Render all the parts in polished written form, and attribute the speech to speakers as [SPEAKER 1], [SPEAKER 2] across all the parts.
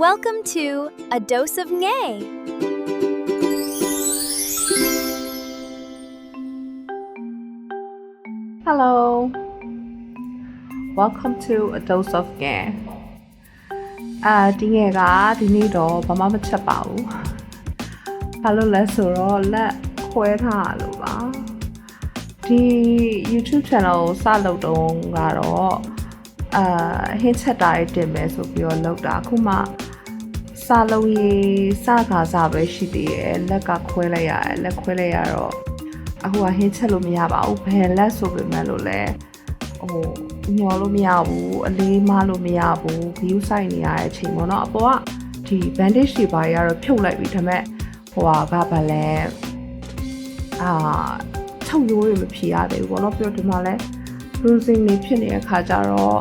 [SPEAKER 1] Welcome to A Dose of Ngay.
[SPEAKER 2] Hello. Welcome to A Dose of Ngay. ဒီငယ်ကဒီနေ့တော့ဘာမှမချက်ပါဘူး။ဘာလို့လဲဆိုတော့လက်ခွဲထားလို့ပါ။ဒီ YouTube channel ကိုစလုပ်တော့ကတော့ဟင်းချက်တာတွေတင်မယ်ဆိုပြီးတော့လုပ်တာအခုမှစလုပ်ရေးစကားစားပဲရှိသေးတယ်လက်ကခွဲလိုက်ရတယ်လက်ခွဲလိုက်ရတော့အခုကဟင်းချက်လို့မရပါဘူးဘယ်လက်ဆိုပေမဲ့လို့လဲညော်လို့မရဘူးအလေးမလို့မရဘူး view ဆိုင်နေရတဲ့အချိန်ပေါ့နော်အပေါ်ကဒီ bandage တွေပါရတော့ဖြုတ်လိုက်ပြီဒါပေမဲ့ကဘာလဲချုပ်ရိုးတွေမဖြေရသေးဘူးပေါ့နော်ပြီးတော့ဒီမှာလဲ bruising တွေဖြစ်နေတဲ့ခါကျတော့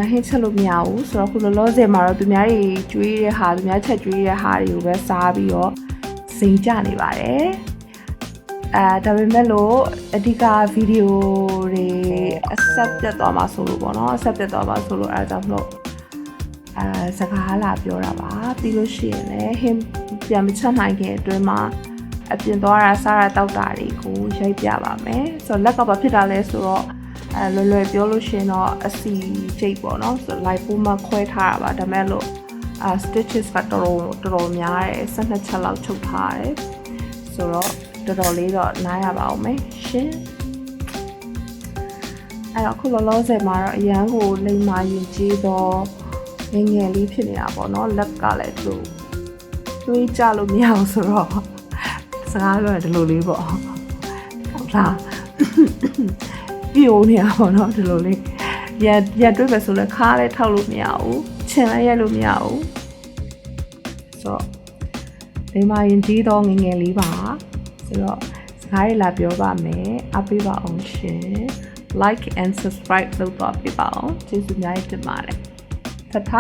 [SPEAKER 2] ဟင်းချက်လို့မရဘူးဆိုတော့ခုလောလောဆယ်မှာတော့သူများတွေကျွေးတဲ့ဟာသူများချက်ကျွေးတဲ့ဟာတွေကိုပဲစားပြီးတော့စိန်ကြနေပါတယ်ဒါပေမဲ့လို့အဓိကဗီဒီယိုတွေ accept ပြတ်သွားမှာဆိုလို့ပေါ့နော် accept ပြတ်သွားမှာဆိုလို့အဲဒါကြောင့်မလို့စကားလာပြောတာပါပြီးလို့ရှိရင်လည်းဟင်းပြန်မချက်နိုင်ခင်အတွင်းမှာအပြင်သွားတာစားတာတောက်တာတွေကိုရိုက်ပြပါမယ်ဆိုတော့လက်ကဘာဖြစ်တာလဲဆိုတော့လွယ်ပြောလို့ရှိရင်တော့အစီကျိတ်ပေါ့နော်ဆိုလိုက်ပိုးမခွဲထားတာပါဒါမဲ့လို့stitches ကတော်တော်များတယ်12ချက်လောက်ချုပ်ထားတယ်ဆိုတော့တော်တော်လေးတော့နားရပါအောင်မယ်ရှင်အဲ့တော့ခုလောလောဆယ်မှာတော့အရန်ကိုလိမ္မာရင်ကြီးတော့ငယ်ငယ်လေးဖြစ်နေတာပေါ့နော်လက်ကလည်းသူတွေးကြလို့မရအောင်ဆိုတော့စကားပြောတယ်ဒီလိုလေးပေါ့ဟုတ်လားပြိုနေတာပေါ့နော်ဒီလိုလေးရက်တွေ့ပဲဆိုလဲခါးလဲထောက်လို့မရဘူးချင်လဲရိုက်လို့မရဘူးဆိုတော့လိမ္မာရင်ကြီးတော့ငယ်ငယ်လေးပါဆိုတော့စကားရလာပြောပါမယ်အားပေးပါအောင်ရှင် like and subscribe လုပ်တော့ပြပါအောင်ကျေးဇူးများတင်ပါတယ်ထထ